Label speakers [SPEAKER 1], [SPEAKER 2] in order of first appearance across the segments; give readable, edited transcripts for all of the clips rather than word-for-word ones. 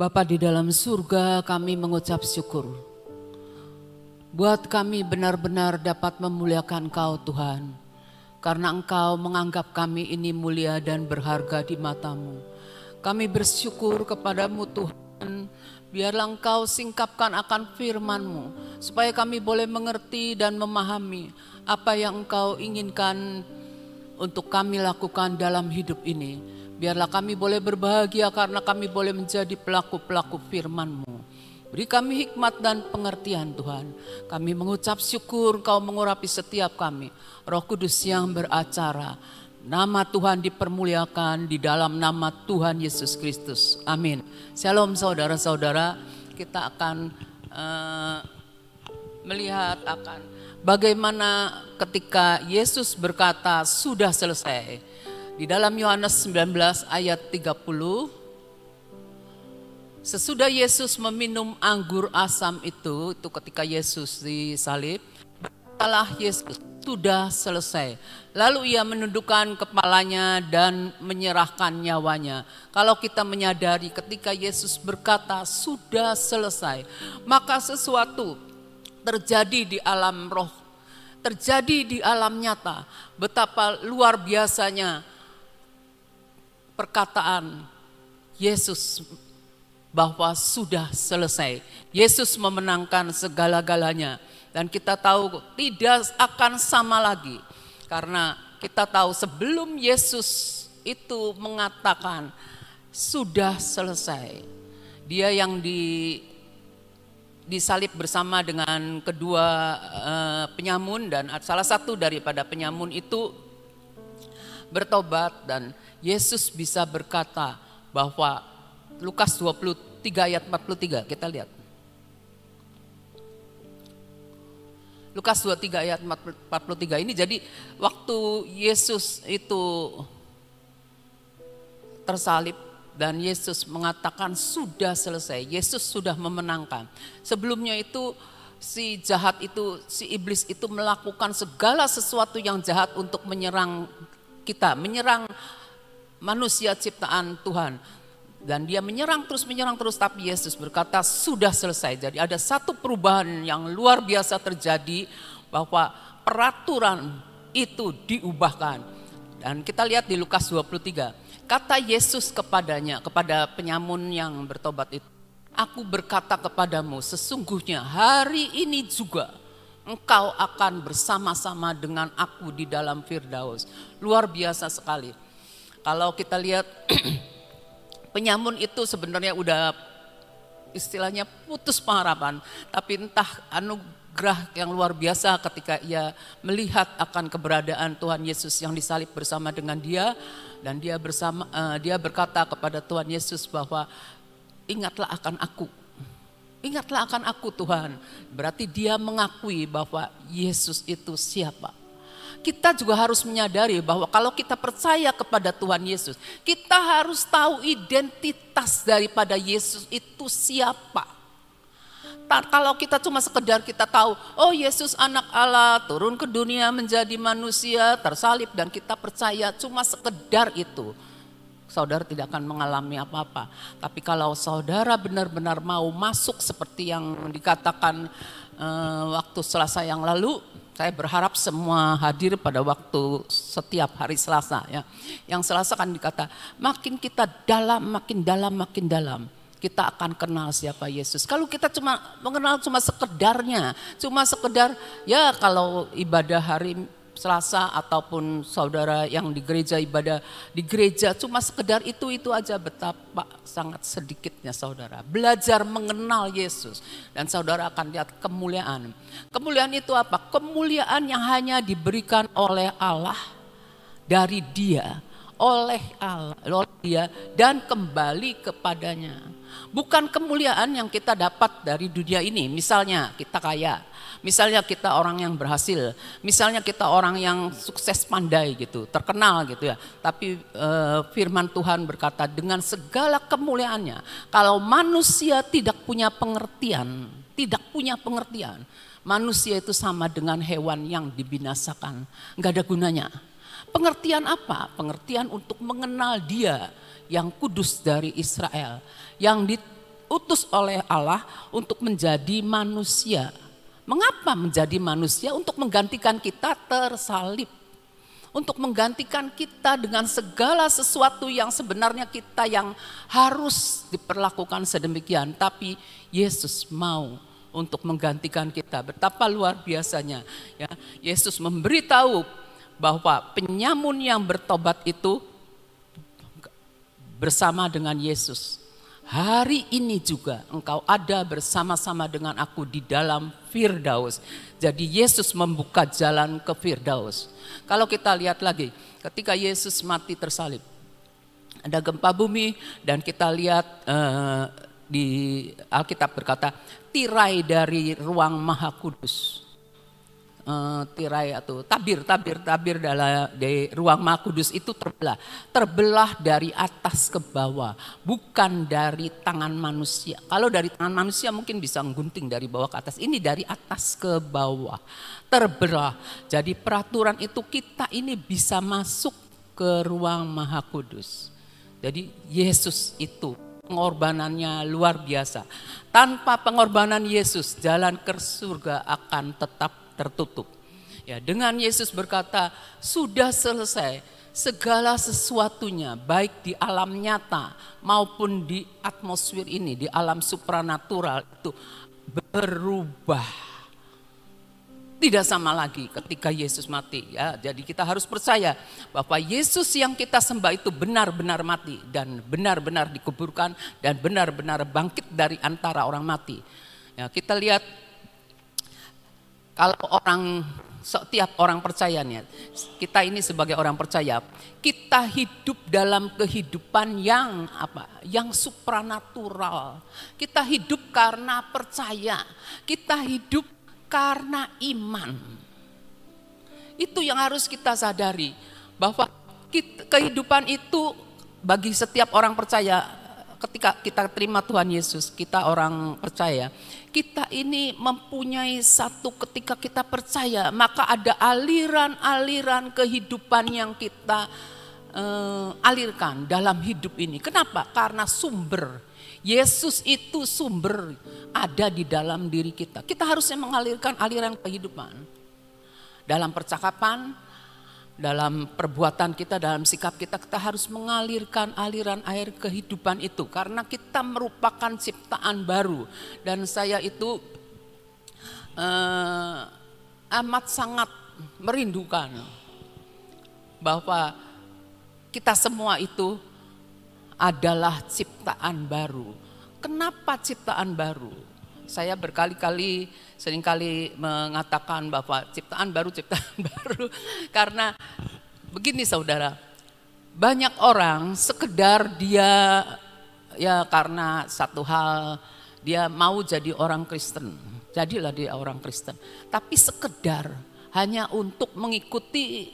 [SPEAKER 1] Bapa di dalam surga, kami mengucap syukur. Buat kami benar-benar dapat memuliakan Engkau Tuhan. Karena Engkau menganggap kami ini mulia dan berharga di mata-Mu. Kami bersyukur kepadamu Tuhan. Biarlah Engkau singkapkan akan firman-Mu. Supaya kami boleh mengerti dan memahami apa yang Engkau inginkan untuk kami lakukan dalam hidup ini. Biarlah kami boleh berbahagia karena kami boleh menjadi pelaku-pelaku firman-Mu. Beri kami hikmat dan pengertian Tuhan. Kami mengucap syukur Engkau mengurapi setiap kami. Roh Kudus yang beracara. Nama Tuhan dipermuliakan di dalam nama Tuhan Yesus Kristus. Amin. Shalom saudara-saudara. Kita akan melihat akan bagaimana ketika Yesus berkata sudah selesai. Di dalam Yohanes 19 ayat 30, sesudah Yesus meminum anggur asam itu ketika Yesus disalib, berkatalah Yesus, sudah selesai. Lalu ia menundukkan kepalanya dan menyerahkan nyawanya. Kalau kita menyadari ketika Yesus berkata sudah selesai, maka sesuatu terjadi di alam roh, terjadi di alam nyata. Betapa luar biasanya perkataan Yesus bahwa sudah selesai. Yesus memenangkan segala-galanya. Dan kita tahu tidak akan sama lagi. Karena kita tahu sebelum Yesus itu mengatakan sudah selesai. Dia yang disalib bersama dengan kedua penyamun. Dan salah satu daripada penyamun itu bertobat dan Yesus bisa berkata bahwa Lukas 23 ayat 43, kita lihat. Lukas 23 ayat 43 ini jadi waktu Yesus itu tersalib dan Yesus mengatakan sudah selesai, Yesus sudah memenangkan. Sebelumnya itu si jahat itu, si iblis itu melakukan segala sesuatu yang jahat untuk menyerang kita, menyerang manusia ciptaan Tuhan. Dan dia menyerang terus, tapi Yesus berkata sudah selesai. Jadi ada satu perubahan yang luar biasa terjadi bahwa peraturan itu diubahkan. Dan kita lihat di Lukas 23. Kata Yesus kepadanya, kepada penyamun yang bertobat itu, aku berkata kepadamu sesungguhnya hari ini juga engkau akan bersama-sama dengan aku di dalam Firdaus. Luar biasa sekali. Kalau kita lihat penyamun itu sebenarnya udah istilahnya putus pengharapan. Tapi entah anugerah yang luar biasa ketika ia melihat akan keberadaan Tuhan Yesus yang disalib bersama dengan dia. Dan dia berkata kepada Tuhan Yesus bahwa ingatlah akan aku. Ingatlah akan aku Tuhan. Berarti dia mengakui bahwa Yesus itu siapa. Kita juga harus menyadari bahwa kalau kita percaya kepada Tuhan Yesus, kita harus tahu identitas daripada Yesus itu siapa. Kalau kita cuma sekedar kita tahu, oh Yesus anak Allah, turun ke dunia menjadi manusia, tersalib dan kita percaya cuma sekedar itu. Saudara tidak akan mengalami apa-apa. Tapi kalau saudara benar-benar mau masuk seperti yang dikatakan waktu Selasa yang lalu, saya berharap semua hadir pada waktu setiap hari Selasa ya. Yang Selasa kan dikata makin kita makin dalam kita akan kenal siapa Yesus. Kalau kita cuma mengenal cuma sekedarnya, cuma sekedar ya kalau ibadah hari Selasa ataupun saudara yang di gereja ibadah di gereja cuma sekedar itu aja, betapa sangat sedikitnya saudara belajar mengenal Yesus dan saudara akan lihat kemuliaan. Kemuliaan itu apa? Kemuliaan yang hanya diberikan oleh Allah, dari Dia, oleh Dia dan kembali kepadanya. Bukan kemuliaan yang kita dapat dari dunia ini. Misalnya kita kaya, misalnya kita orang yang berhasil, misalnya kita orang yang sukses pandai gitu, terkenal gitu ya. Tapi firman Tuhan berkata dengan segala kemuliaannya, kalau manusia tidak punya pengertian, manusia itu sama dengan hewan yang dibinasakan, nggak ada gunanya. Pengertian apa? Pengertian untuk mengenal Dia yang kudus dari Israel, yang diutus oleh Allah untuk menjadi manusia. Mengapa menjadi manusia? Untuk menggantikan kita tersalib. Untuk menggantikan kita dengan segala sesuatu yang sebenarnya kita yang harus diperlakukan sedemikian. Tapi Yesus mau untuk menggantikan kita. Betapa luar biasanya. Ya, Yesus memberitahu bahwa penyamun yang bertobat itu bersama dengan Yesus. Hari ini juga engkau ada bersama-sama dengan aku di dalam Firdaus. Jadi Yesus membuka jalan ke Firdaus. Kalau kita lihat lagi, ketika Yesus mati tersalib, ada gempa bumi dan kita lihat di Alkitab berkata, tirai dari ruang Maha Kudus. Tirai atau tabir di ruang Maha Kudus itu terbelah dari atas ke bawah, bukan dari tangan manusia. Kalau dari tangan manusia mungkin bisa menggunting dari bawah ke atas, ini dari atas ke bawah terbelah. Jadi peraturan itu kita ini bisa masuk ke ruang Maha Kudus. Jadi Yesus itu pengorbanannya luar biasa. Tanpa pengorbanan Yesus, jalan ke surga akan tetap tertutup. Ya, dengan Yesus berkata, sudah selesai, segala sesuatunya baik di alam nyata maupun di atmosfer ini, di alam supranatural itu berubah. Tidak sama lagi ketika Yesus mati. Ya, jadi kita harus percaya bahwa Yesus yang kita sembah itu benar-benar mati dan benar-benar dikuburkan dan benar-benar bangkit dari antara orang mati. Ya, kita lihat kalau setiap orang percayanya, kita ini sebagai orang percaya, kita hidup dalam kehidupan yang Yang supranatural. Kita hidup karena percaya. Kita hidup karena iman. Itu yang harus kita sadari, bahwa kehidupan itu bagi setiap orang percaya, ketika kita terima Tuhan Yesus, kita orang percaya, kita ini mempunyai satu, ketika kita percaya, maka ada aliran-aliran kehidupan yang kita alirkan dalam hidup ini. Kenapa? Karena sumber Yesus itu sumber ada di dalam diri kita. Kita harusnya mengalirkan aliran kehidupan. Dalam percakapan, dalam perbuatan kita, dalam sikap kita, kita harus mengalirkan aliran air kehidupan itu. Karena kita merupakan ciptaan baru. Dan saya itu amat sangat merindukan bahwa kita semua itu adalah ciptaan baru. Kenapa ciptaan baru? Saya seringkali mengatakan bahwa ciptaan baru karena begini saudara, banyak orang sekedar dia ya karena satu hal dia mau jadi orang Kristen, jadilah dia orang Kristen, tapi sekedar hanya untuk mengikuti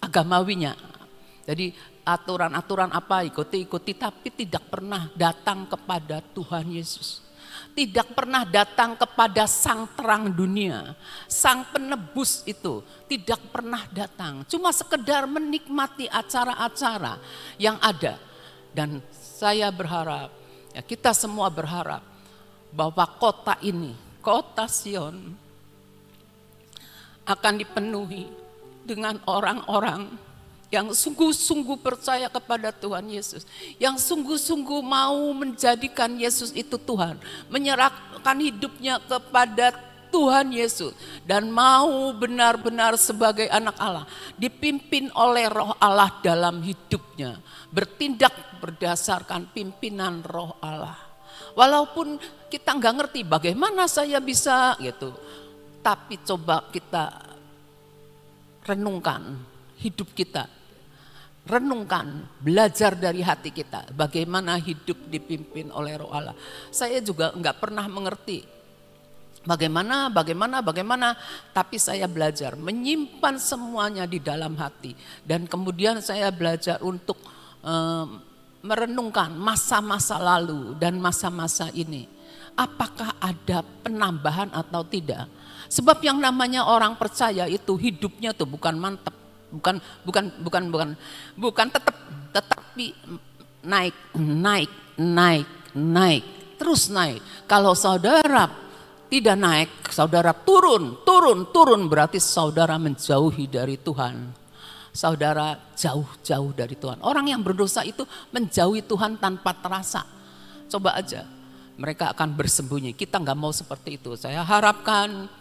[SPEAKER 1] agamawinya. Jadi aturan-aturan apa ikuti, tapi tidak pernah datang kepada Tuhan Yesus. Tidak pernah datang kepada sang terang dunia, sang penebus itu tidak pernah datang. Cuma sekedar menikmati acara-acara yang ada. Dan saya berharap, ya kita semua berharap bahwa kota ini, kota Sion akan dipenuhi dengan orang-orang yang sungguh-sungguh percaya kepada Tuhan Yesus, yang sungguh-sungguh mau menjadikan Yesus itu Tuhan, menyerahkan hidupnya kepada Tuhan Yesus, dan mau benar-benar sebagai anak Allah, dipimpin oleh Roh Allah dalam hidupnya, bertindak berdasarkan pimpinan Roh Allah. Walaupun kita nggak ngerti bagaimana saya bisa gitu, tapi coba kita renungkan hidup kita. Renungkan, belajar dari hati kita, bagaimana hidup dipimpin oleh Roh Allah. Saya juga enggak pernah mengerti bagaimana, tapi saya belajar menyimpan semuanya di dalam hati. Dan kemudian saya belajar untuk merenungkan masa-masa lalu dan masa-masa ini. Apakah ada penambahan atau tidak? Sebab yang namanya orang percaya itu hidupnya tuh bukan mantap. Bukan tetap, tetapi naik terus naik. Kalau saudara tidak naik, saudara turun, berarti saudara menjauhi dari Tuhan. Saudara jauh-jauh dari Tuhan. Orang yang berdosa itu menjauhi Tuhan tanpa terasa. Coba aja, mereka akan bersembunyi. Kita nggak mau seperti itu. Saya harapkan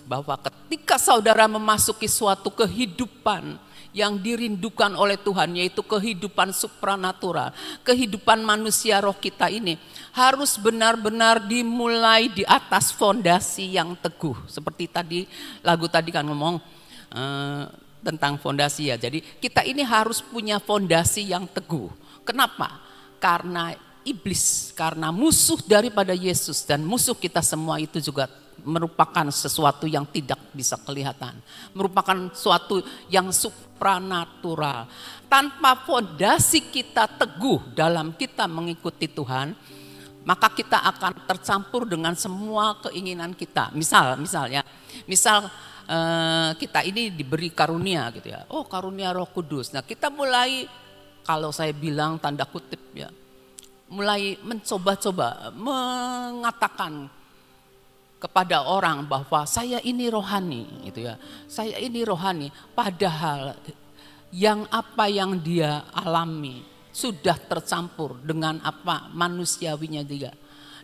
[SPEAKER 1] bahwa ketika saudara memasuki suatu kehidupan yang dirindukan oleh Tuhan, yaitu kehidupan supranatural, kehidupan manusia roh kita ini harus benar-benar dimulai di atas fondasi yang teguh. Seperti tadi lagu tadi kan ngomong tentang fondasi ya. Jadi kita ini harus punya fondasi yang teguh. Kenapa? Karena iblis, karena musuh daripada Yesus dan musuh kita semua itu juga merupakan sesuatu yang tidak bisa kelihatan, merupakan sesuatu yang supranatural. Tanpa fondasi kita teguh dalam kita mengikuti Tuhan, maka kita akan tercampur dengan semua keinginan kita. Misal kita ini diberi karunia gitu ya. Oh, karunia Roh Kudus. Nah, kita mulai, kalau saya bilang tanda kutip ya, mulai mencoba-coba mengatakan kepada orang bahwa saya ini rohani gitu ya. Saya ini rohani, padahal apa yang dia alami sudah tercampur dengan apa manusiawinya juga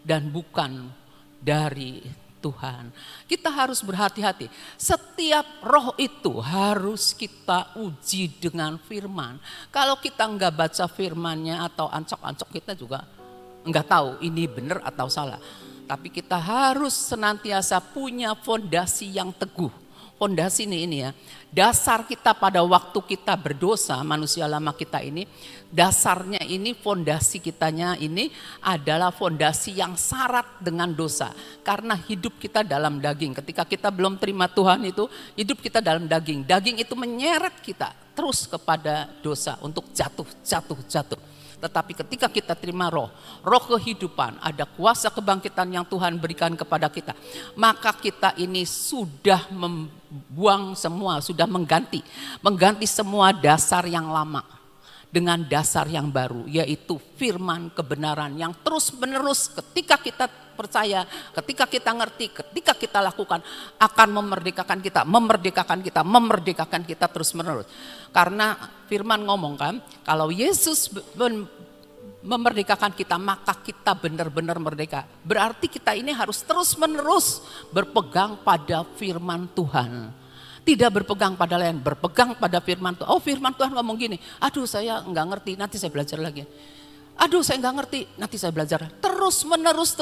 [SPEAKER 1] dan bukan dari Tuhan. Kita harus berhati-hati. Setiap roh itu harus kita uji dengan firman. Kalau kita enggak baca firmannya atau ancok-ancok, kita juga enggak tahu ini benar atau salah. Tapi kita harus senantiasa punya fondasi yang teguh. Fondasi ini ya, dasar kita pada waktu kita berdosa, manusia lama kita ini, dasarnya ini, fondasi kitanya ini adalah fondasi yang syarat dengan dosa. Karena hidup kita dalam daging, ketika kita belum terima Tuhan itu, hidup kita dalam daging. Daging itu menyeret kita terus kepada dosa untuk jatuh. Tetapi ketika kita terima roh kehidupan, ada kuasa kebangkitan yang Tuhan berikan kepada kita, maka kita ini sudah membuang semua, sudah mengganti semua dasar yang lama dengan dasar yang baru, yaitu firman kebenaran yang terus menerus ketika kita percaya, ketika kita ngerti, ketika kita lakukan akan memerdekakan kita terus menerus. Karena firman ngomong kan, kalau Yesus memerdekakan kita, maka kita benar-benar merdeka. Berarti kita ini harus terus menerus berpegang pada firman Tuhan. Tidak berpegang pada lain, berpegang pada firman Tuhan. Oh, firman Tuhan ngomong gini, aduh saya nggak ngerti, nanti saya belajar lagi. Aduh saya nggak ngerti, nanti saya belajar. Terus menerus,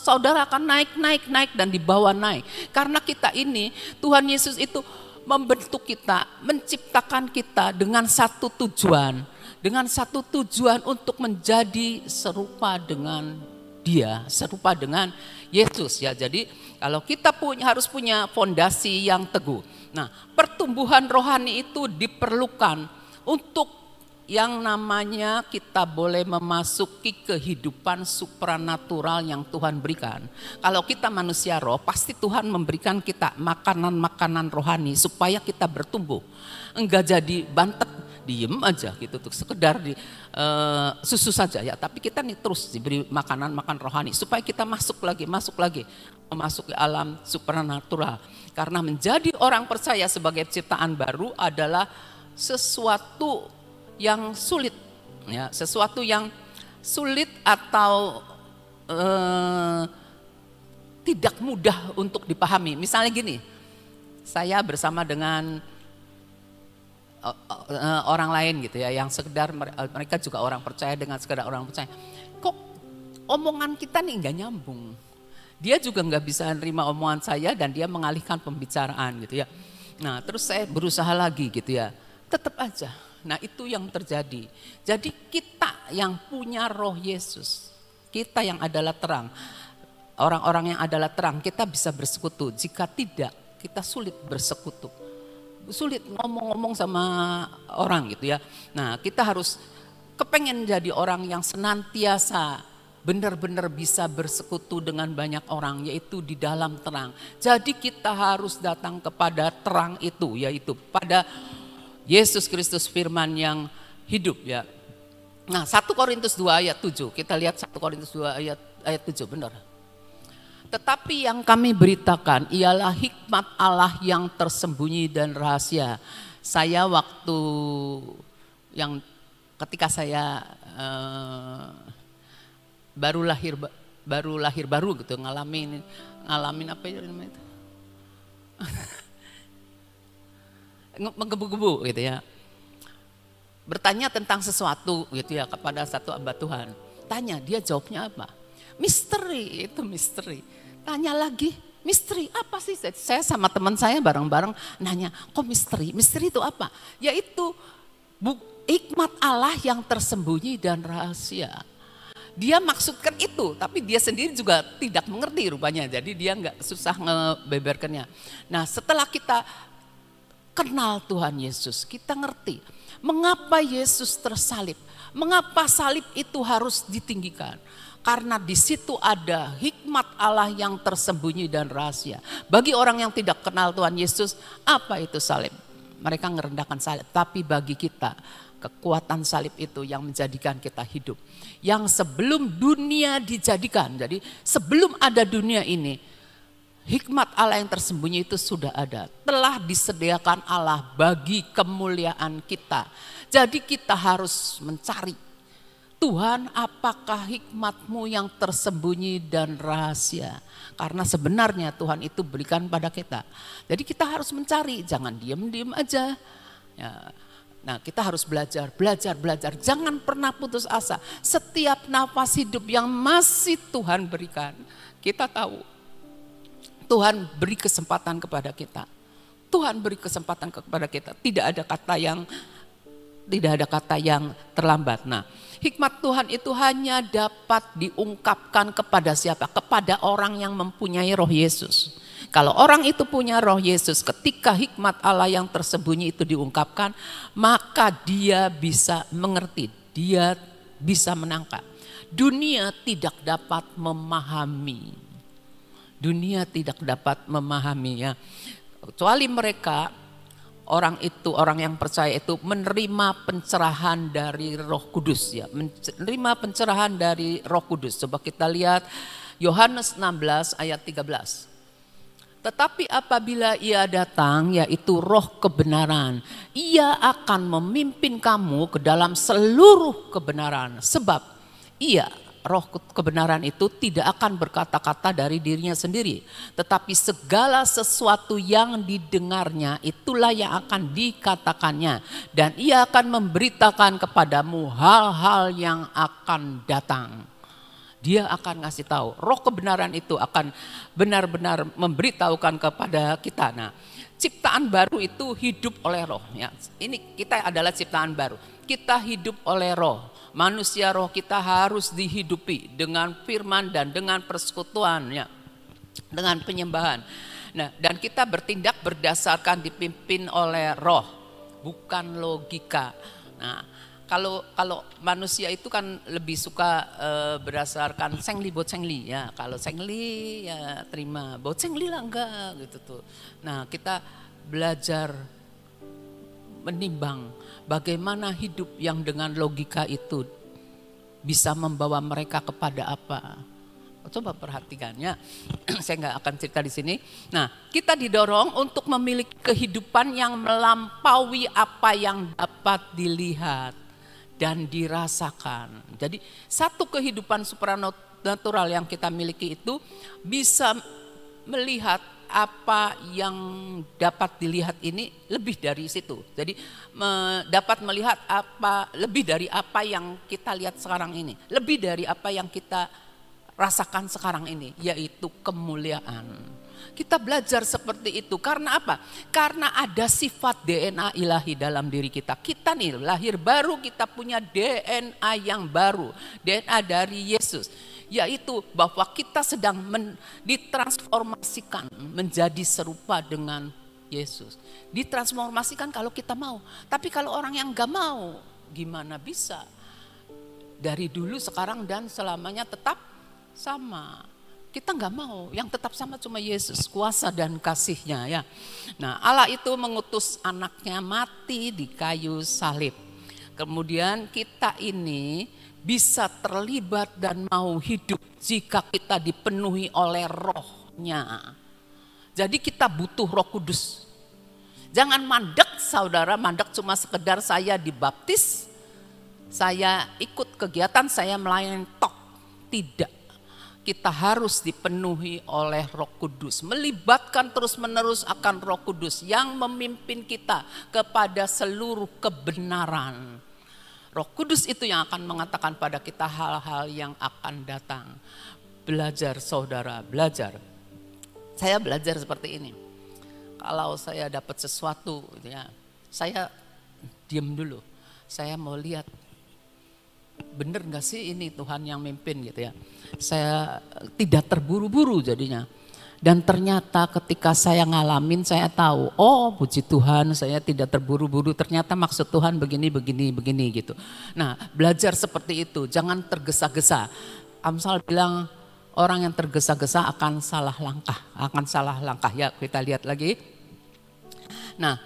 [SPEAKER 1] saudara akan naik dan dibawa naik. Karena kita ini, Tuhan Yesus itu membentuk kita, menciptakan kita dengan satu tujuan. Dengan satu tujuan untuk menjadi serupa dengan Dia, serupa dengan Yesus ya. Jadi kalau kita harus punya fondasi yang teguh. Nah, pertumbuhan rohani itu diperlukan untuk yang namanya kita boleh memasuki kehidupan supranatural yang Tuhan berikan. Kalau kita manusia roh, pasti Tuhan memberikan kita makanan-makanan rohani supaya kita bertumbuh. Enggak jadi bantet, diem aja gitu tuh, sekedar susu saja ya. Tapi kita nih terus diberi makan rohani supaya kita masuk lagi, memasuki alam supranatural. Karena menjadi orang percaya sebagai ciptaan baru adalah sesuatu yang sulit, ya, sesuatu yang sulit atau tidak mudah untuk dipahami. Misalnya gini, saya bersama dengan orang lain gitu ya, yang sekedar mereka juga orang percaya dengan sekedar orang percaya. Kok omongan kita nih nggak nyambung? Dia juga nggak bisa nerima omongan saya dan dia mengalihkan pembicaraan gitu ya. Nah terus saya berusaha lagi gitu ya, tetap aja. Nah itu yang terjadi. Jadi kita yang punya roh Yesus, kita yang adalah terang, orang-orang yang adalah terang, kita bisa bersekutu. Jika tidak, kita sulit bersekutu. Sulit ngomong-ngomong sama orang gitu ya. Nah kita harus kepengen jadi orang yang senantiasa benar-benar bisa bersekutu dengan banyak orang, yaitu di dalam terang. Jadi kita harus datang kepada terang itu, yaitu pada Yesus Kristus firman yang hidup ya. Nah 1 Korintus 2 ayat 7, kita lihat 1 Korintus 2 ayat ayat 7 benar. Tetapi yang kami beritakan ialah hikmat Allah yang tersembunyi dan rahasia. Saya waktu yang ketika saya baru lahir baru gitu, ngalamin apa ya namanya itu? Menggebu-gebu gitu ya. Bertanya tentang sesuatu gitu ya kepada satu hamba Tuhan. Tanya, dia jawabnya apa? Misteri, itu misteri. Tanya lagi, misteri apa sih? Saya sama teman saya bareng-bareng nanya, kok misteri? Misteri itu apa? Yaitu hikmat Allah yang tersembunyi dan rahasia. Dia maksudkan itu, tapi dia sendiri juga tidak mengerti rupanya. Jadi dia nggak susah ngebeberkannya. Nah, setelah kita kenal Tuhan Yesus, kita ngerti mengapa Yesus tersalib. Mengapa salib itu harus ditinggikan? Karena di situ ada hikmat Allah yang tersembunyi dan rahasia. Bagi orang yang tidak kenal Tuhan Yesus, apa itu salib? Mereka merendahkan salib. Tapi bagi kita, kekuatan salib itu yang menjadikan kita hidup. Yang sebelum dunia dijadikan, jadi sebelum ada dunia ini, hikmat Allah yang tersembunyi itu sudah ada. Telah disediakan Allah bagi kemuliaan kita. Jadi kita harus mencari, Tuhan, apakah hikmat-Mu yang tersembunyi dan rahasia? Karena sebenarnya Tuhan itu berikan pada kita. Jadi kita harus mencari, jangan diam-diam aja. Ya. Nah, kita harus belajar. Jangan pernah putus asa. Setiap nafas hidup yang masih Tuhan berikan, kita tahu Tuhan beri kesempatan kepada kita. Tuhan beri kesempatan kepada kita. Tidak ada kata yang terlambat. Nah, hikmat Tuhan itu hanya dapat diungkapkan kepada siapa? Kepada orang yang mempunyai roh Yesus. Kalau orang itu punya roh Yesus, ketika hikmat Allah yang tersembunyi itu diungkapkan, maka dia bisa mengerti, dia bisa menangkap. Dunia tidak dapat memahami. Dunia tidak dapat memahami ya. Kecuali mereka, orang yang percaya itu menerima pencerahan dari Roh Kudus ya, menerima pencerahan dari Roh Kudus. Coba kita lihat Yohanes 16 ayat 13. Tetapi apabila Ia datang, yaitu Roh kebenaran, Ia akan memimpin kamu ke dalam seluruh kebenaran. Sebab Ia, Roh kebenaran itu tidak akan berkata-kata dari dirinya sendiri, tetapi segala sesuatu yang didengarnya itulah yang akan dikatakannya, dan Ia akan memberitakan kepadamu hal-hal yang akan datang. Dia akan ngasih tahu. Roh kebenaran itu akan benar-benar memberitahukan kepada kita. Nah, ciptaan baru itu hidup oleh roh. Ya, ini kita adalah ciptaan baru. Kita hidup oleh roh. Manusia roh kita harus dihidupi dengan firman dan dengan persekutuan, ya, dengan penyembahan. Nah, dan kita bertindak berdasarkan dipimpin oleh roh, bukan logika. Nah, kalau manusia itu kan lebih suka berdasarkan sengli bot sengli ya. Kalau sengli ya terima, bot sengli lah enggak gitu tuh. Nah, kita belajar menimbang bagaimana hidup yang dengan logika itu bisa membawa mereka kepada apa. Coba perhatikan ya. Saya nggak akan cerita di sini. Nah, kita didorong untuk memiliki kehidupan yang melampaui apa yang dapat dilihat dan dirasakan. Jadi satu kehidupan supranatural yang kita miliki itu bisa melihat apa yang dapat dilihat ini lebih dari situ. Jadi dapat melihat apa lebih dari apa yang kita lihat sekarang ini. Lebih dari apa yang kita rasakan sekarang ini, yaitu kemuliaan. Kita belajar seperti itu karena apa? Karena ada sifat DNA ilahi dalam diri kita. Kita nih lahir baru, kita punya DNA yang baru, DNA dari Yesus, yaitu bahwa kita sedang ditransformasikan menjadi serupa dengan Yesus. Ditransformasikan kalau kita mau, tapi kalau orang yang gak mau, gimana bisa? Dari dulu, sekarang, dan selamanya tetap sama. Kita nggak mau, yang tetap sama cuma Yesus, kuasa dan kasih-Nya ya. Nah, Allah itu mengutus anaknya mati di kayu salib. Kemudian kita ini bisa terlibat dan mau hidup jika kita dipenuhi oleh Roh-Nya. Jadi kita butuh Roh Kudus. Jangan mandek saudara, mandek cuma sekedar saya dibaptis, saya ikut kegiatan, saya melayani tok. Tidak. Kita harus dipenuhi oleh Roh Kudus, melibatkan terus-menerus akan Roh Kudus yang memimpin kita kepada seluruh kebenaran. Roh Kudus itu yang akan mengatakan pada kita hal-hal yang akan datang. Belajar saudara, belajar. Saya belajar seperti ini. Kalau saya dapat sesuatu, ya, saya diam dulu. Saya mau lihat, bener gak sih ini Tuhan yang mimpin gitu ya. Saya tidak terburu-buru jadinya. Dan ternyata ketika saya ngalamin saya tahu, oh puji Tuhan saya tidak terburu-buru, ternyata maksud Tuhan begini gitu. Nah belajar seperti itu, jangan tergesa-gesa. Amsal bilang orang yang tergesa-gesa akan salah langkah, ya kita lihat lagi. Nah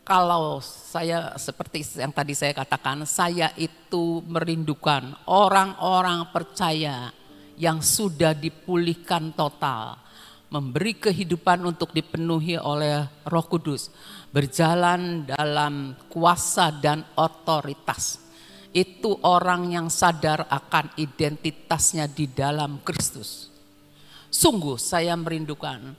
[SPEAKER 1] kalau saya seperti yang tadi saya katakan, saya itu merindukan orang-orang percaya yang sudah dipulihkan total, memberi kehidupan untuk dipenuhi oleh Roh Kudus, berjalan dalam kuasa dan otoritas. Itu orang yang sadar akan identitasnya di dalam Kristus. Sungguh saya merindukan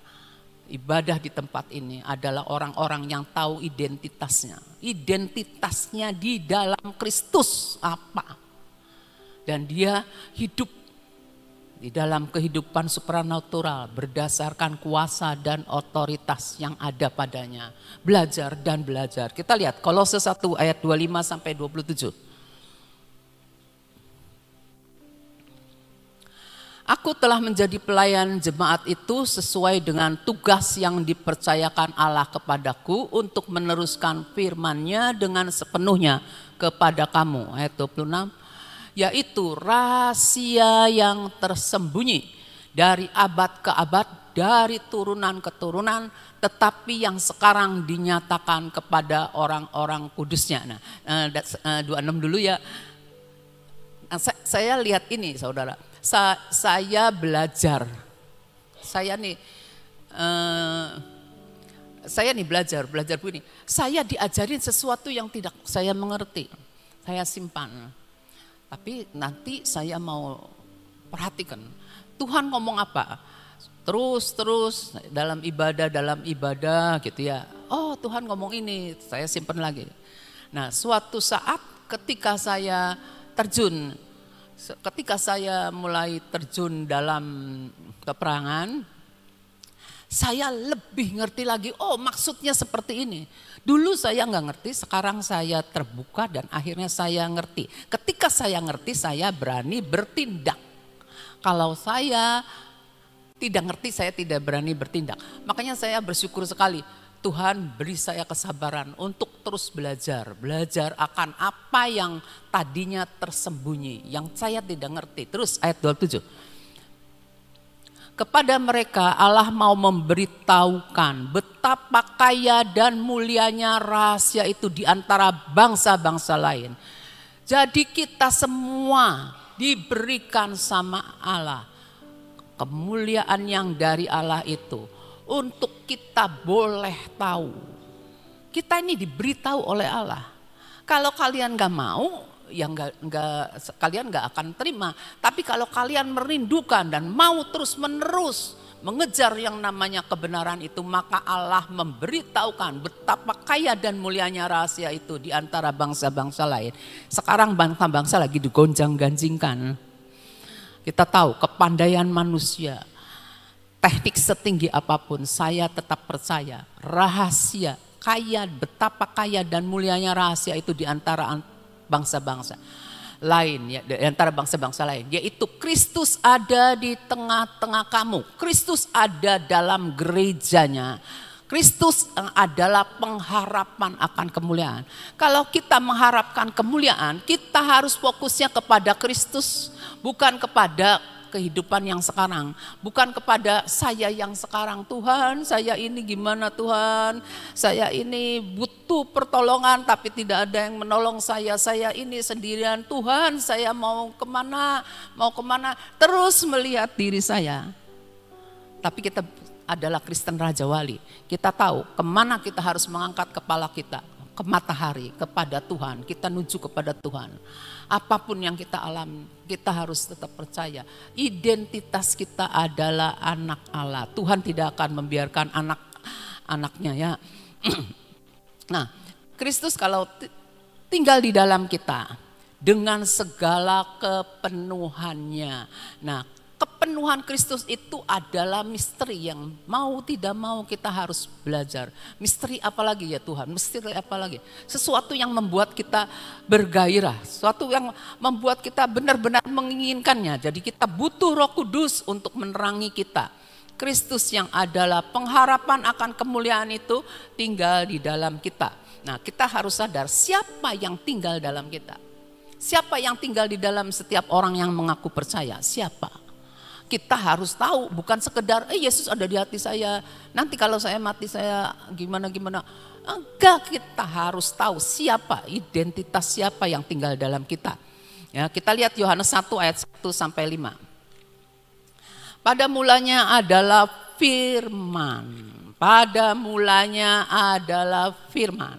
[SPEAKER 1] ibadah di tempat ini adalah orang-orang yang tahu identitasnya. Identitasnya di dalam Kristus apa. Dan dia hidup di dalam kehidupan supranatural berdasarkan kuasa dan otoritas yang ada padanya. Belajar dan belajar. Kita lihat Kolose 1 ayat 25 sampai 27. Aku telah menjadi pelayan jemaat itu sesuai dengan tugas yang dipercayakan Allah kepadaku untuk meneruskan firman-Nya dengan sepenuhnya kepada kamu. Ayat 26. Yaitu rahasia yang tersembunyi dari abad ke abad, dari turunan ke turunan, tetapi yang sekarang dinyatakan kepada orang-orang kudusnya. Nah, 26 dulu ya. Saya lihat ini saudara, saya belajar. Saya nih belajar begini. Saya diajarin sesuatu yang tidak saya mengerti, saya simpan. Tapi nanti saya mau perhatikan Tuhan ngomong apa. Terus dalam ibadah gitu ya. Oh Tuhan ngomong ini, saya simpan lagi. Nah suatu saat ketika saya mulai terjun dalam peperangan, saya lebih ngerti lagi, oh maksudnya seperti ini. Dulu saya nggak ngerti, sekarang saya terbuka dan akhirnya saya ngerti. Ketika saya ngerti, saya berani bertindak. Kalau saya tidak ngerti, saya tidak berani bertindak. Makanya saya bersyukur sekali, Tuhan beri saya kesabaran untuk terus belajar akan apa yang tadinya tersembunyi, yang saya tidak ngerti. Terus ayat 27. Kepada mereka Allah mau memberitahukan betapa kaya dan mulianya rahasia itu di antara bangsa-bangsa lain. Jadi kita semua diberikan sama Allah kemuliaan yang dari Allah itu untuk kita boleh tahu. Kita ini diberitahu oleh Allah. Kalau kalian gak mau, ya kalian gak akan terima. Tapi kalau kalian merindukan dan mau terus menerus mengejar yang namanya kebenaran itu, maka Allah memberitahukan betapa kaya dan mulianya rahasia itu di antara bangsa-bangsa lain. Sekarang bangsa-bangsa lagi digonjang-ganjingkan. Kita tahu kepandaian manusia, teknik setinggi apapun, saya tetap percaya rahasia kaya, betapa kaya dan mulianya rahasia itu di antara bangsa-bangsa lain, ya, di antara bangsa-bangsa lain, yaitu Kristus ada di tengah-tengah kamu. Kristus ada dalam gerejanya. Kristus adalah pengharapan akan kemuliaan. Kalau kita mengharapkan kemuliaan, kita harus fokusnya kepada Kristus, bukan kepada kehidupan yang sekarang. Bukan kepada saya yang sekarang, Tuhan saya ini gimana Tuhan, saya ini butuh pertolongan tapi tidak ada yang menolong saya ini sendirian Tuhan, saya mau kemana, terus melihat diri saya. Tapi kita adalah Kristen Raja Wali, kita tahu kemana kita harus mengangkat kepala kita, ke matahari, kepada Tuhan, kita menuju kepada Tuhan. Apapun yang kita alami, kita harus tetap percaya identitas kita adalah anak Allah. Tuhan tidak akan membiarkan anak-anaknya ya. Nah, Kristus kalau tinggal di dalam kita dengan segala kepenuhannya. Nah, kepenuhan Kristus itu adalah misteri yang mau tidak mau kita harus belajar. Misteri apa lagi ya Tuhan? Misteri apa lagi? Sesuatu yang membuat kita bergairah, sesuatu yang membuat kita benar-benar menginginkannya. Jadi kita butuh Roh Kudus untuk menerangi kita. Kristus yang adalah pengharapan akan kemuliaan itu tinggal di dalam kita. Nah, kita harus sadar siapa yang tinggal dalam kita. Siapa yang tinggal di dalam setiap orang yang mengaku percaya? Siapa? Kita harus tahu, bukan sekedar Yesus ada di hati saya, nanti kalau saya mati saya gimana. Enggak, kita harus tahu siapa, identitas siapa yang tinggal dalam kita. Ya, kita lihat Yohanes 1 ayat 1 sampai 5. Pada mulanya adalah firman. Pada mulanya adalah firman.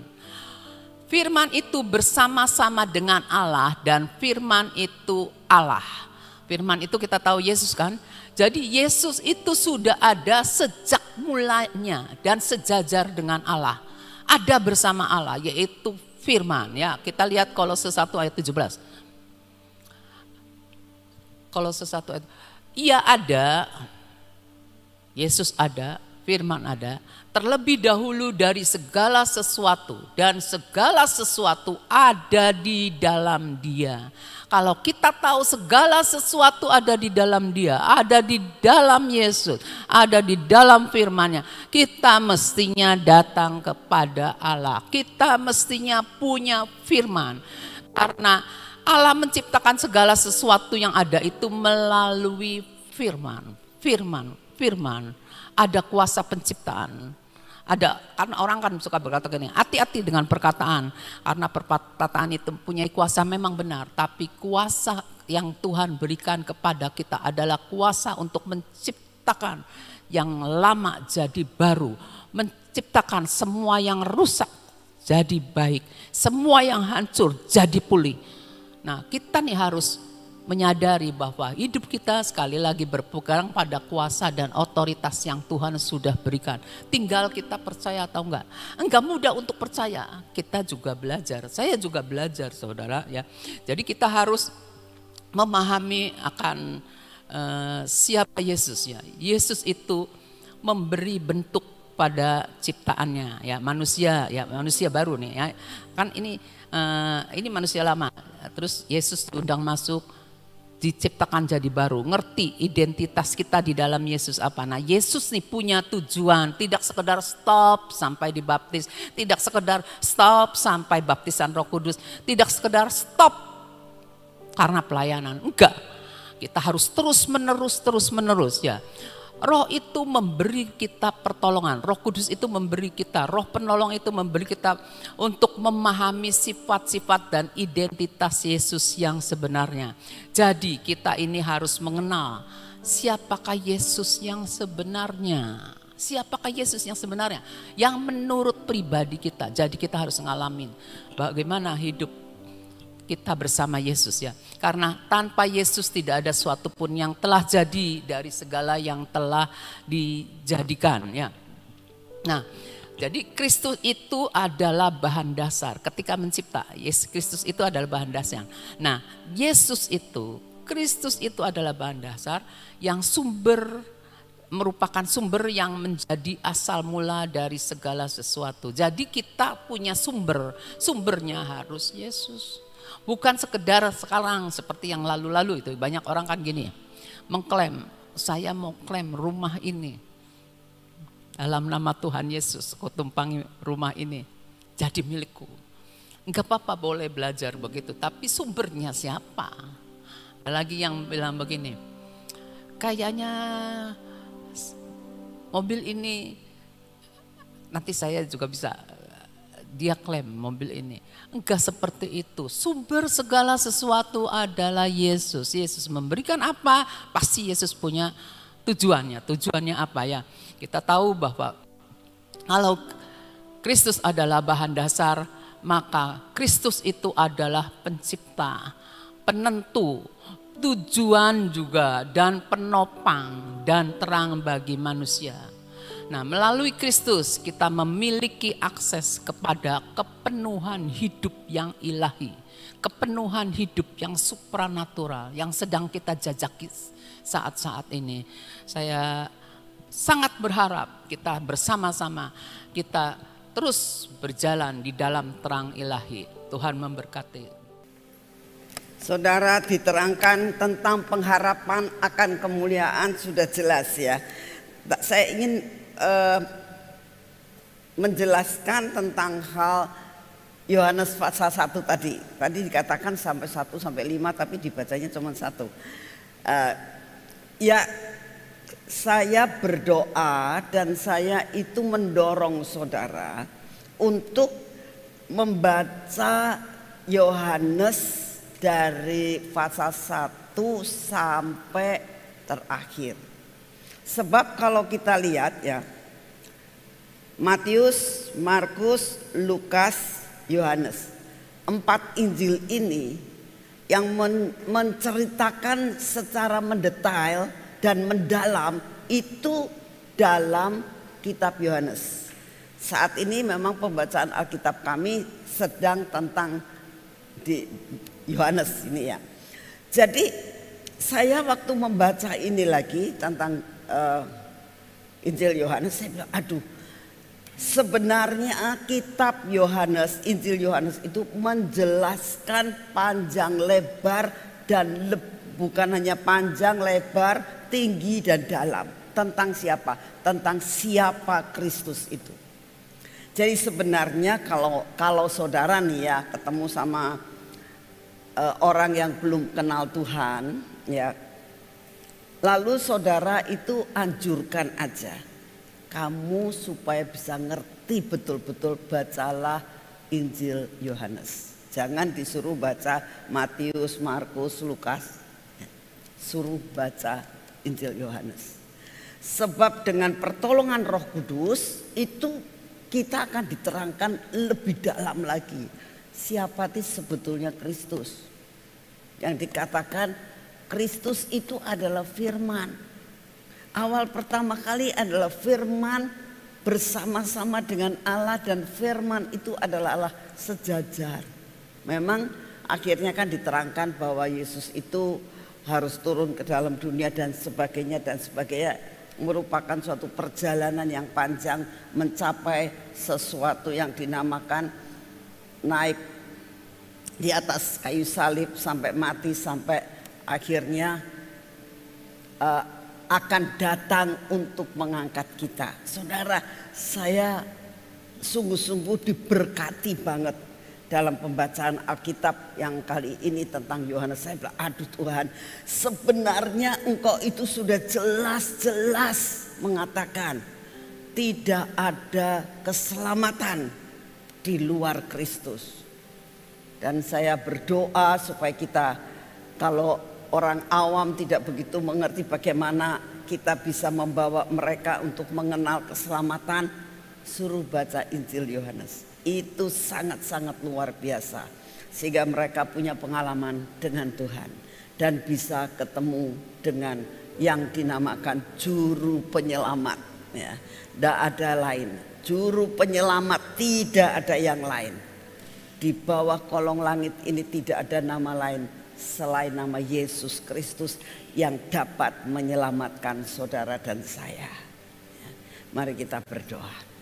[SPEAKER 1] Firman itu bersama-sama dengan Allah dan firman itu Allah. Firman itu kita tahu Yesus kan. Jadi Yesus itu sudah ada sejak mulanya dan sejajar dengan Allah. Ada bersama Allah yaitu firman ya. Kita lihat Kolose 1 ayat 17. Kolose 1 ayat. Ia ada, Yesus ada, firman ada. Terlebih dahulu dari segala sesuatu dan segala sesuatu ada di dalam Dia. Kalau kita tahu segala sesuatu ada di dalam Dia, ada di dalam Yesus, ada di dalam firman-Nya, kita mestinya datang kepada Allah. Kita mestinya punya firman. Karena Allah menciptakan segala sesuatu yang ada itu melalui firman. Firman. Ada kuasa penciptaan. Ada, karena orang kan suka berkata gini, hati-hati dengan perkataan, karena perkataan itu punya kuasa memang benar, tapi kuasa yang Tuhan berikan kepada kita adalah kuasa untuk menciptakan yang lama jadi baru, menciptakan semua yang rusak jadi baik, semua yang hancur jadi pulih. Nah, kita nih harus menyadari bahwa hidup kita sekali lagi berpegang pada kuasa dan otoritas yang Tuhan sudah berikan. Tinggal kita percaya atau enggak. Enggak mudah untuk percaya, kita juga belajar. Saya juga belajar saudara ya. Jadi kita harus memahami akan siapa Yesus ya. Yesus itu memberi bentuk pada ciptaannya ya, manusia baru nih ya. Kan ini manusia lama. Terus Yesus diundang masuk, diciptakan jadi baru, ngerti identitas kita di dalam Yesus apa. Nah, Yesus nih punya tujuan, tidak sekedar stop sampai dibaptis, tidak sekedar stop sampai baptisan Roh Kudus, tidak sekedar stop karena pelayanan. Enggak. Kita harus terus menerus ya. Roh itu memberi kita pertolongan, Roh Kudus itu memberi kita, Roh penolong itu memberi kita untuk memahami sifat-sifat dan identitas Yesus yang sebenarnya. Jadi kita ini harus mengenal siapakah Yesus yang sebenarnya. Siapakah Yesus yang sebenarnya? Yang menurut pribadi kita. Jadi kita harus ngalamin bagaimana hidup kita bersama Yesus ya. Karena tanpa Yesus tidak ada suatu pun yang telah jadi dari segala yang telah dijadikan ya. Nah, jadi Kristus itu adalah bahan dasar ketika mencipta. Yesus Kristus itu adalah bahan dasar. Nah, Kristus itu adalah bahan dasar yang merupakan sumber yang menjadi asal mula dari segala sesuatu. Jadi kita punya sumbernya harus Yesus. Bukan sekedar sekarang seperti yang lalu-lalu itu. Banyak orang kan gini, mengklaim, saya mau klaim rumah ini. Dalam nama Tuhan Yesus, aku tumpangi rumah ini, jadi milikku. Enggak apa-apa boleh belajar begitu, tapi sumbernya siapa? Ada lagi yang bilang begini, kayaknya mobil ini, nanti saya juga bisa, dia klaim mobil ini. Enggak seperti itu. Sumber segala sesuatu adalah Yesus. Yesus memberikan apa, pasti Yesus punya tujuannya. Tujuannya apa ya? Kita tahu bahwa kalau Kristus adalah bahan dasar, maka Kristus itu adalah pencipta, penentu, tujuan juga, dan penopang dan terang bagi manusia. Nah, melalui Kristus kita memiliki akses kepada kepenuhan hidup yang ilahi, kepenuhan hidup yang supranatural yang sedang kita jajaki saat-saat ini. Saya sangat berharap kita bersama-sama kita terus berjalan di dalam terang ilahi. Tuhan memberkati.
[SPEAKER 2] Saudara, diterangkan tentang pengharapan akan kemuliaan sudah jelas ya. Saya ingin menjelaskan tentang hal Yohanes pasal 1 tadi. Tadi dikatakan sampai 1 sampai 5 tapi dibacanya cuma 1. Ya, saya berdoa dan saya itu mendorong saudara untuk membaca Yohanes dari pasal 1 sampai terakhir. Sebab kalau kita lihat ya, Matius, Markus, Lukas, Yohanes, 4 Injil ini yang menceritakan secara mendetail dan mendalam itu dalam kitab Yohanes. Saat ini memang pembacaan Alkitab kami sedang tentang di Yohanes ini ya. Jadi saya waktu membaca ini lagi tentang Injil Yohanes, saya bilang aduh, sebenarnya kitab Yohanes, Injil Yohanes itu menjelaskan panjang lebar dan bukan hanya panjang lebar, tinggi dan dalam tentang siapa? Tentang siapa Kristus itu. Jadi sebenarnya kalau saudara nih ya ketemu sama orang yang belum kenal Tuhan ya, lalu saudara itu anjurkan aja kamu supaya bisa ngerti betul-betul, bacalah Injil Yohanes. Jangan disuruh baca Matius, Markus, Lukas, suruh baca Injil Yohanes. Sebab dengan pertolongan Roh Kudus itu kita akan diterangkan lebih dalam lagi siapa sih sebetulnya Kristus. Yang dikatakan Kristus itu adalah firman. Awal pertama kali adalah firman bersama-sama dengan Allah, dan firman itu adalah Allah sejajar. Memang akhirnya kan diterangkan bahwa Yesus itu harus turun ke dalam dunia dan sebagainya, merupakan suatu perjalanan yang panjang mencapai sesuatu yang dinamakan naik di atas kayu salib sampai mati, sampai akhirnya akan datang untuk mengangkat kita. Saudara, saya sungguh-sungguh diberkati banget dalam pembacaan Alkitab yang kali ini tentang Yohanes. Saya bilang, aduh Tuhan, sebenarnya Engkau itu sudah jelas-jelas mengatakan tidak ada keselamatan di luar Kristus. Dan saya berdoa supaya kita, kalau orang awam tidak begitu mengerti bagaimana kita bisa membawa mereka untuk mengenal keselamatan, suruh baca Injil Yohanes. Itu sangat-sangat luar biasa, sehingga mereka punya pengalaman dengan Tuhan dan bisa ketemu dengan yang dinamakan juru penyelamat ya. Tidak ada lain, juru penyelamat, tidak ada yang lain. Di bawah kolong langit ini tidak ada nama lain selain nama Yesus Kristus yang dapat menyelamatkan saudara dan saya. Mari kita berdoa.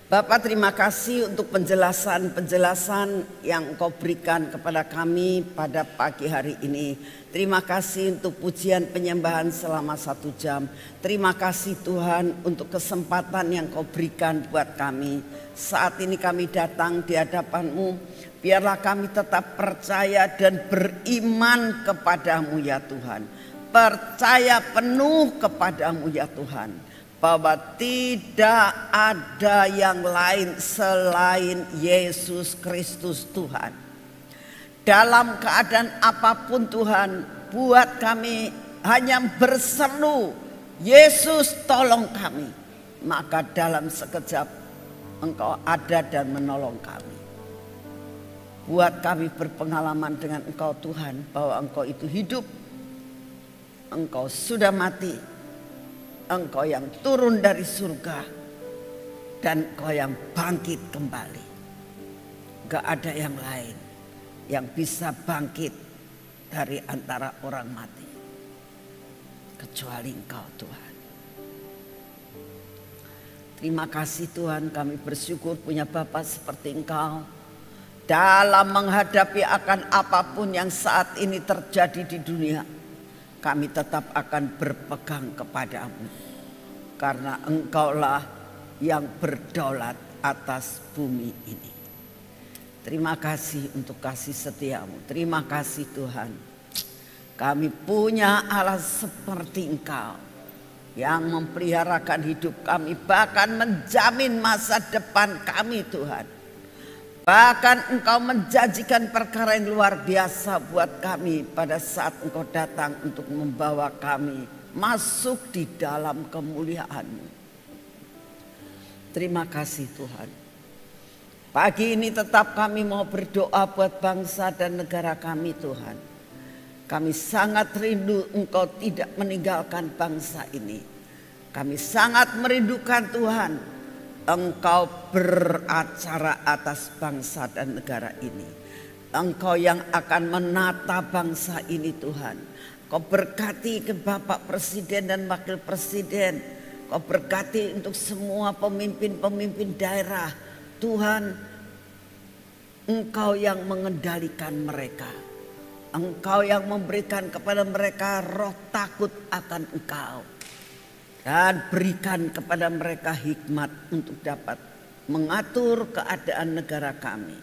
[SPEAKER 2] Bapak, terima kasih untuk penjelasan-penjelasan yang Engkau berikan kepada kami pada pagi hari ini. Terima kasih untuk pujian penyembahan selama 1 jam. Terima kasih Tuhan untuk kesempatan yang Kau berikan buat kami. Saat ini kami datang di hadapan-Mu. Biarlah kami tetap percaya dan beriman kepada-Mu ya Tuhan. Percaya penuh kepada-Mu ya Tuhan. Bahwa tidak ada yang lain selain Yesus Kristus Tuhan. Dalam keadaan apapun Tuhan, buat kami hanya berseru, Yesus tolong kami. Maka dalam sekejap Engkau ada dan menolong kami. Buat kami berpengalaman dengan Engkau Tuhan, bahwa Engkau itu hidup, Engkau sudah mati, Engkau yang turun dari surga, dan Engkau yang bangkit kembali. Gak ada yang lain yang bisa bangkit dari antara orang mati kecuali Engkau Tuhan. Terima kasih Tuhan, kami bersyukur punya Bapa seperti Engkau. Dalam menghadapi akan apapun yang saat ini terjadi di dunia, kami tetap akan berpegang kepada-Mu. Karena Engkaulah yang berdaulat atas bumi ini. Terima kasih untuk kasih setia-Mu. Terima kasih Tuhan. Kami punya Allah seperti Engkau, yang memeliharakan hidup kami, bahkan menjamin masa depan kami Tuhan. Bahkan Engkau menjanjikan perkara yang luar biasa buat kami pada saat Engkau datang untuk membawa kami masuk di dalam kemuliaan-Mu. Terima kasih Tuhan. Pagi ini tetap kami mau berdoa buat bangsa dan negara kami Tuhan. Kami sangat rindu Engkau tidak meninggalkan bangsa ini. Kami sangat merindukan Tuhan, Engkau beracara atas bangsa dan negara ini. Engkau yang akan menata bangsa ini Tuhan. Kau berkati ke Bapak Presiden dan Wakil Presiden. Kau berkati untuk semua pemimpin-pemimpin daerah. Tuhan, Engkau yang mengendalikan mereka. Engkau yang memberikan kepada mereka roh takut akan Engkau. Dan berikan kepada mereka hikmat untuk dapat mengatur keadaan negara kami.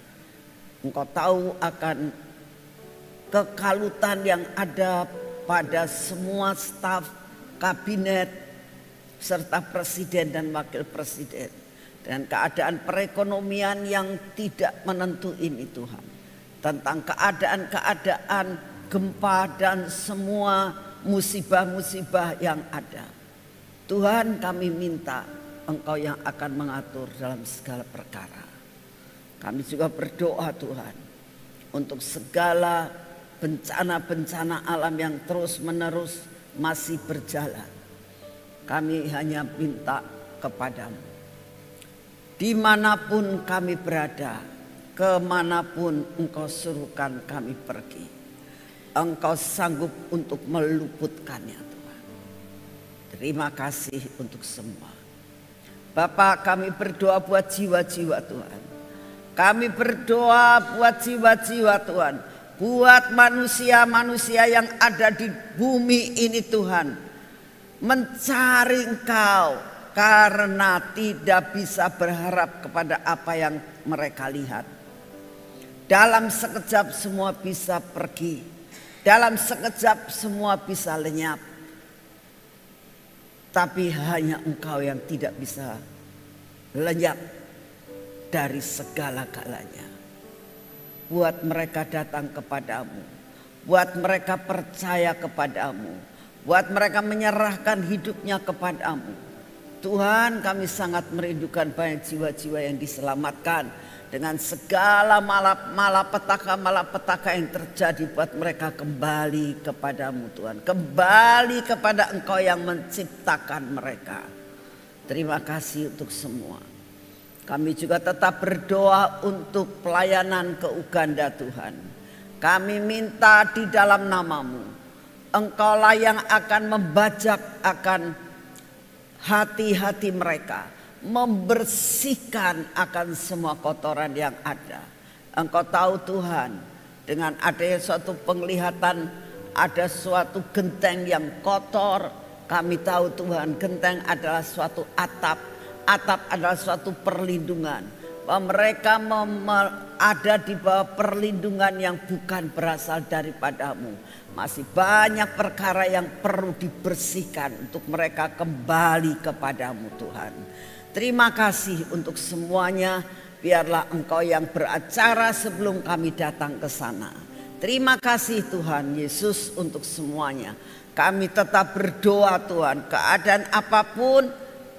[SPEAKER 2] Engkau tahu akan kekalutan yang ada pada semua staf kabinet serta presiden dan wakil presiden. Dan keadaan perekonomian yang tidak menentu ini Tuhan. Tentang keadaan-keadaan gempa dan semua musibah-musibah yang ada. Tuhan, kami minta Engkau yang akan mengatur dalam segala perkara. Kami juga berdoa Tuhan untuk segala bencana-bencana alam yang terus-menerus masih berjalan. Kami hanya minta kepadamu. Dimanapun kami berada, kemanapun Engkau suruhkan kami pergi, Engkau sanggup untuk meluputkannya Tuhan. Terima kasih untuk semua. Bapak, kami berdoa buat jiwa-jiwa Tuhan. Kami berdoa buat jiwa-jiwa Tuhan. Buat manusia-manusia yang ada di bumi ini Tuhan. Mencari Engkau karena tidak bisa berharap kepada apa yang mereka lihat. Dalam sekejap semua bisa pergi. Dalam sekejap semua bisa lenyap. Tapi hanya Engkau yang tidak bisa lenyap dari segala-galanya. Buat mereka datang kepadamu. Buat mereka percaya kepadamu. Buat mereka menyerahkan hidupnya kepadamu. Tuhan, kami sangat merindukan banyak jiwa-jiwa yang diselamatkan. Dengan segala malapetaka yang terjadi, buat mereka kembali kepadamu Tuhan. Kembali kepada Engkau yang menciptakan mereka. Terima kasih untuk semua. Kami juga tetap berdoa untuk pelayanan ke Uganda Tuhan. Kami minta di dalam nama-Mu. Engkaulah yang akan membajak akan hati-hati mereka. membersihkan akan semua kotoran yang ada. Engkau tahu Tuhan, dengan adanya suatu penglihatan ada suatu genteng yang kotor. Kami tahu Tuhan, genteng adalah suatu atap. Atap adalah suatu perlindungan. Bahwa mereka ada di bawah perlindungan yang bukan berasal daripadamu. Masih banyak perkara yang perlu dibersihkan untuk mereka kembali kepadamu Tuhan. Terima kasih untuk semuanya. Biarlah Engkau yang beracara sebelum kami datang ke sana. Terima kasih Tuhan Yesus untuk semuanya. Kami tetap berdoa Tuhan, keadaan apapun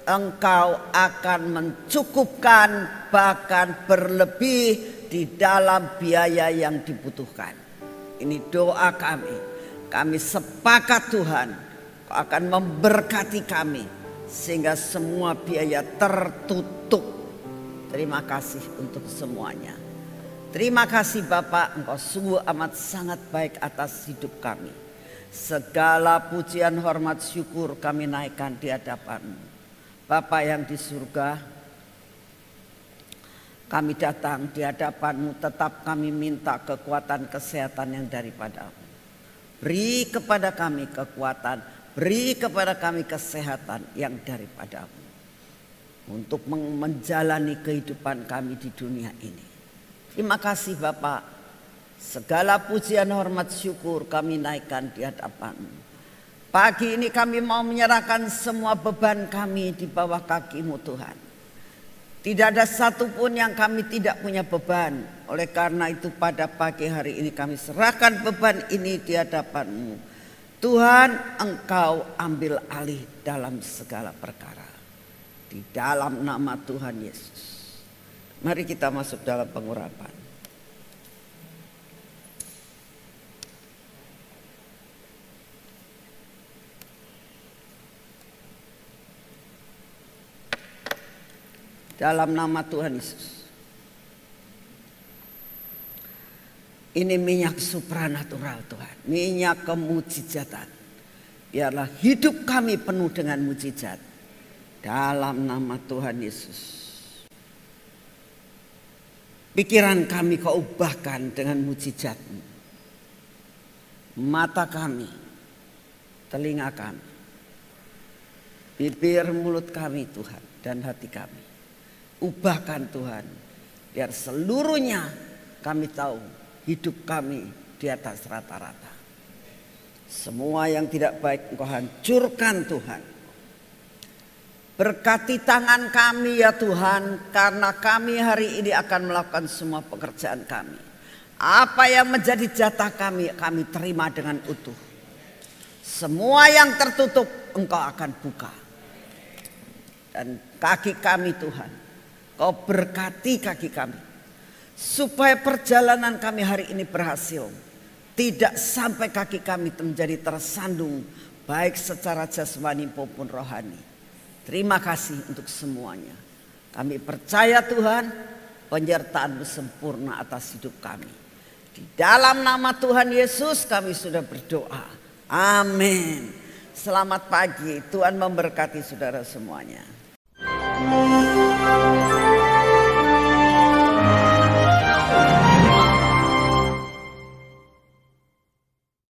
[SPEAKER 2] Engkau akan mencukupkan, bahkan berlebih di dalam biaya yang dibutuhkan. Ini doa kami. Kami sepakat Tuhan, Kau akan memberkati kami sehingga semua biaya tertutup. Terima kasih untuk semuanya. Terima kasih Bapak, Engkau sungguh amat sangat baik atas hidup kami. Segala pujian, hormat, syukur kami naikkan di hadapan-Mu. Bapa yang di surga, kami datang di hadapan-Mu, tetap kami minta kekuatan kesehatan yang daripada-Mu. Beri kepada kami kekuatan, beri kepada kami kesehatan yang daripada-Mu. Untuk menjalani kehidupan kami di dunia ini. Terima kasih Bapak. Segala pujian, hormat, syukur kami naikkan di hadapan-Mu. Pagi ini kami mau menyerahkan semua beban kami di bawah kaki-Mu Tuhan. Tidak ada satupun yang kami tidak punya beban. Oleh karena itu pada pagi hari ini kami serahkan beban ini di hadapan-Mu. Tuhan, Engkau ambil alih dalam segala perkara. Di dalam nama Tuhan Yesus. Mari kita masuk dalam pengurapan. Dalam nama Tuhan Yesus. Ini minyak supranatural Tuhan. Minyak kemujizatan. Biarlah hidup kami penuh dengan mujizat. Dalam nama Tuhan Yesus. Pikiran kami Kau ubahkan dengan mujizat-Mu. Mata kami, telinga kami, bibir mulut kami Tuhan dan hati kami. Ubahkan Tuhan, biar seluruhnya kami tahu hidup kami di atas rata-rata. Semua yang tidak baik Engkau hancurkan Tuhan. Berkati tangan kami ya Tuhan, karena kami hari ini akan melakukan semua pekerjaan kami. Apa yang menjadi jatah kami, kami terima dengan utuh. Semua yang tertutup Engkau akan buka. Dan kaki kami Tuhan, Kau berkati kaki kami. Supaya perjalanan kami hari ini berhasil. Tidak sampai kaki kami menjadi tersandung, baik secara jasmani maupun rohani. Terima kasih untuk semuanya. Kami percaya Tuhan, penyertaan-Mu sempurna atas hidup kami. Di dalam nama Tuhan Yesus kami sudah berdoa. Amin. Selamat pagi, Tuhan memberkati saudara semuanya.